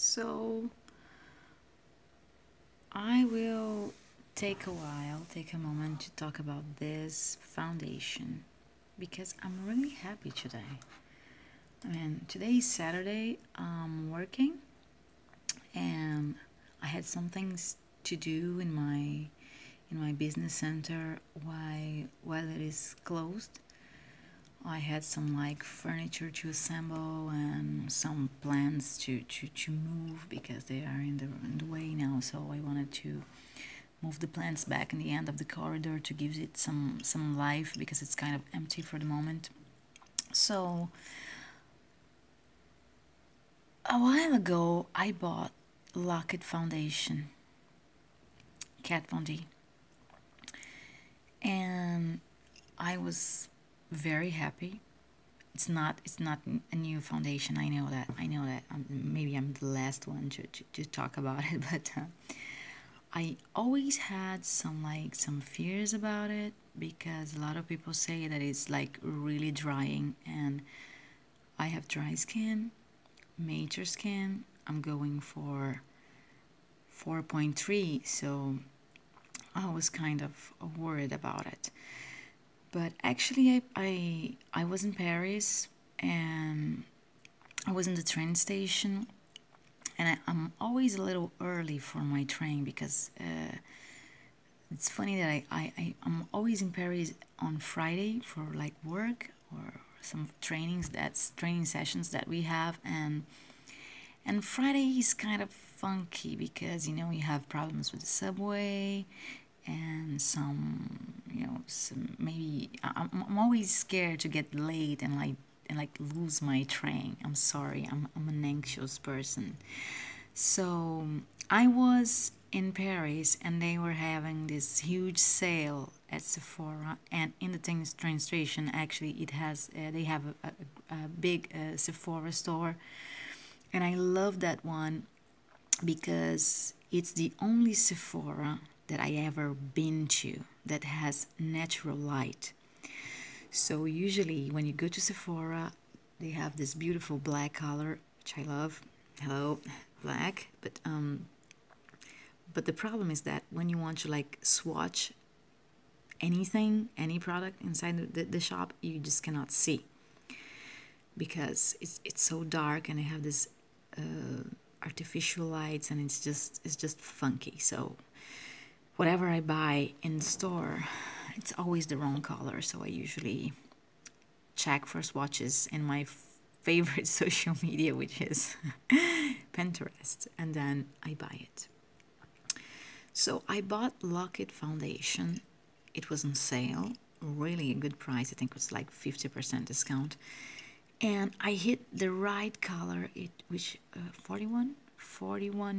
So I will take a moment to talk about this foundation because I'm really happy today. I mean, today is Saturday, I'm working and I had some things to do in my business center while it is closed. I had some like furniture to assemble and some plans to move because they are in the way now. So I wanted to move the plants back in the end of the corridor to give it some life because it's kind of empty for the moment. So a while ago I bought Locket Foundation, Kat Von D, and I was very happy. It's not a new foundation. I know that maybe I'm the last one to talk about it, but I always had some fears about it because a lot of people say that it's like really drying, and I have dry skin, major skin. I'm going for 4.3, so I was kind of worried about it. But actually, I was in Paris and I was in the train station, and I'm always a little early for my train because it's funny that I'm always in Paris on Friday for like work or some training sessions that we have, and Friday is kind of funky because you have problems with the subway and some maybe I'm always scared to get late and lose my train. I'm sorry, I'm an anxious person. So I was in Paris and they were having this huge sale at Sephora, and in the train station actually it has they have a big Sephora store, and I love that one because it's the only Sephora that I ever been to that has natural light. So usually when you go to Sephora, they have this beautiful black color, which I love. Hello, black. But the problem is that when you want to like swatch anything, any product inside the shop, you just cannot see because it's so dark and they have this artificial lights, and it's just funky. So whatever I buy in the store, it's always the wrong color. So I usually check for swatches in my favorite social media, which is Pinterest, and then I buy it. So I bought Locket Foundation. It was on sale, really a good price. I think it was like 50% discount. And I hit the right color, which 41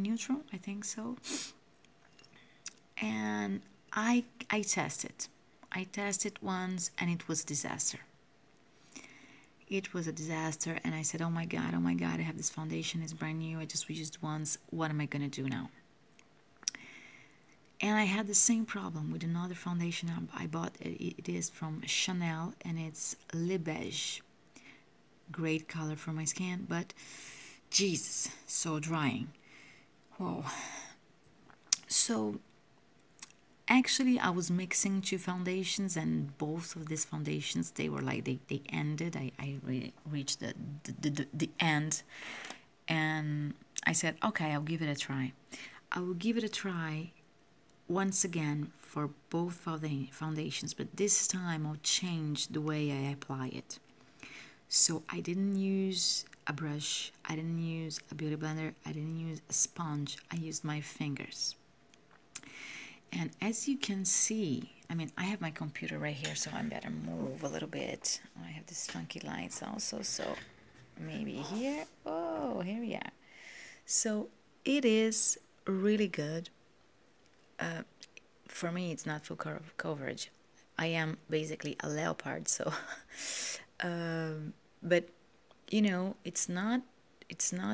neutral, I think so. And I tested. I tested once and it was a disaster. It was a disaster, and I said, oh my god, I have this foundation, it's brand new, I just used once, what am I gonna do now? And I had the same problem with another foundation I bought. It is from Chanel and it's Le Beige. Great color for my skin, but Jesus, so drying. Whoa. So actually I was mixing two foundations, and both of these foundations, they were like they ended. I reached the end, and I said, okay, I'll give it a try. I will give it a try once again for both foundations, but this time I'll change the way I apply it. So I didn't use a brush, I didn't use a beauty blender, I didn't use a sponge, I used my fingers. And as you can see, I mean, I have my computer right here, so I better move a little bit. I have these funky lights also, so maybe here. Oh, here we are. So it is really good. For me, it's not full coverage. I am basically a leopard, so but it's not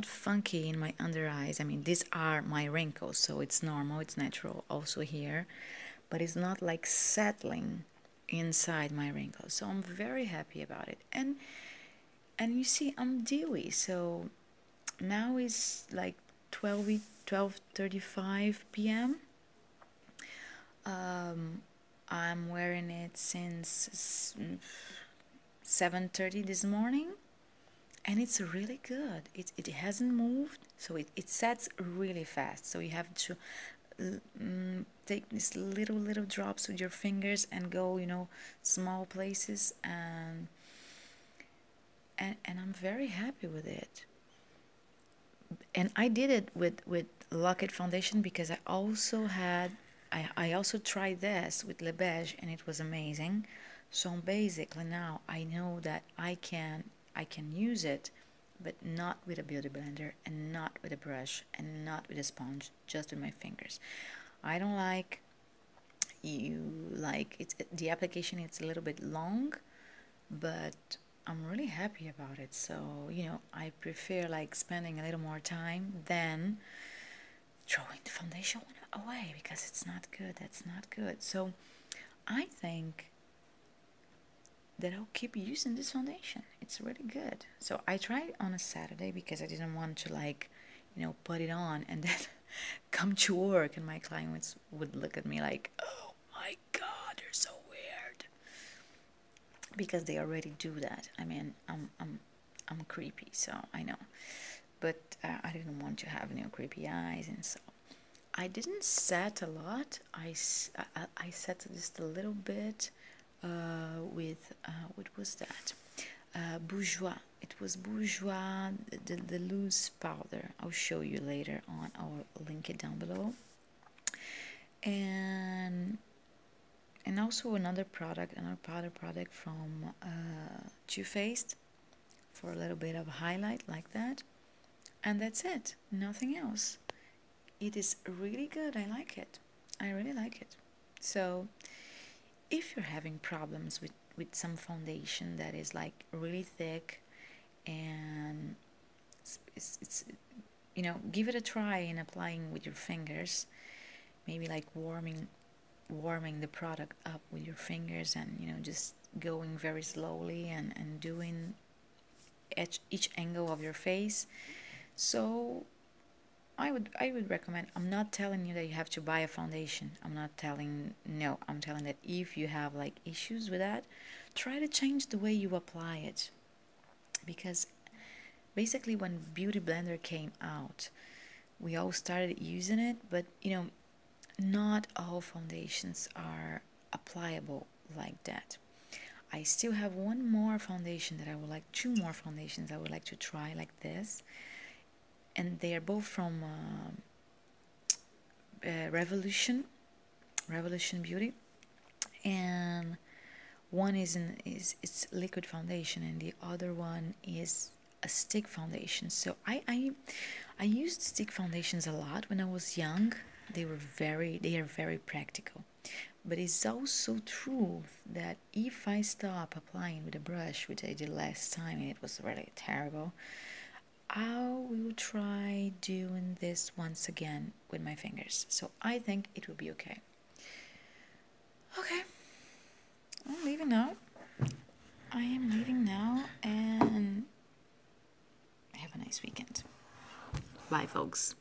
funky in my under eyes. I mean, these are my wrinkles, so it's normal, it's natural also here, but it's not like settling inside my wrinkles. So I'm very happy about it. And you see, I'm dewy, so now it's like 12:35 p.m. I'm wearing it since 7:30 this morning, and it's really good. It hasn't moved, so it sets really fast. So you have to take these little drops with your fingers and go, you know, small places, and I'm very happy with it. And I did it with Lock-It foundation because I also tried this with Le Beige, and it was amazing. So basically now I know that I can use it, but not with a beauty blender, and not with a brush, and not with a sponge, just with my fingers. I don't like it's the application, it's a little bit long, but I'm really happy about it. So, you know, I prefer like spending a little more time than throwing the foundation away because it's not good. That's not good. So I think that I'll keep using this foundation. It's really good. So I tried on a Saturday because I didn't want to, like, you know, put it on and then come to work and my clients would look at me like, oh my God, you're so weird. Because they already do that. I mean, I'm creepy, so I know. But I didn't want to have, you know, creepy eyes, and so I didn't set a lot. I set just a little bit with what was that? Bourjois. It was Bourjois, the loose powder. I'll show you later on. I'll link it down below. And also another powder product from Too Faced for a little bit of a highlight like that. And that's it. Nothing else. It is really good. I like it. I really like it. So if you're having problems with some foundation that is like really thick, and it's you know, give it a try in applying with your fingers, maybe like warming the product up with your fingers, and, you know, just going very slowly and doing each angle of your face. So I would recommend. I'm not telling you that you have to buy a foundation. I'm telling that if you have like issues with that, try to change the way you apply it. Because basically when Beauty Blender came out, we all started using it, but, you know, not all foundations are applicable like that. I still have one more foundation that I would like, two more foundations I would like to try like this. And they are both from Revolution Beauty, and one is it's liquid foundation, and the other one is a stick foundation. So I used stick foundations a lot when I was young. They are very practical. But it's also true that if I stop applying with a brush, which I did last time and it was really terrible, I will try doing this once again with my fingers. So I think it will be okay. Okay, I'm leaving now. I am leaving now, and have a nice weekend. Bye, folks.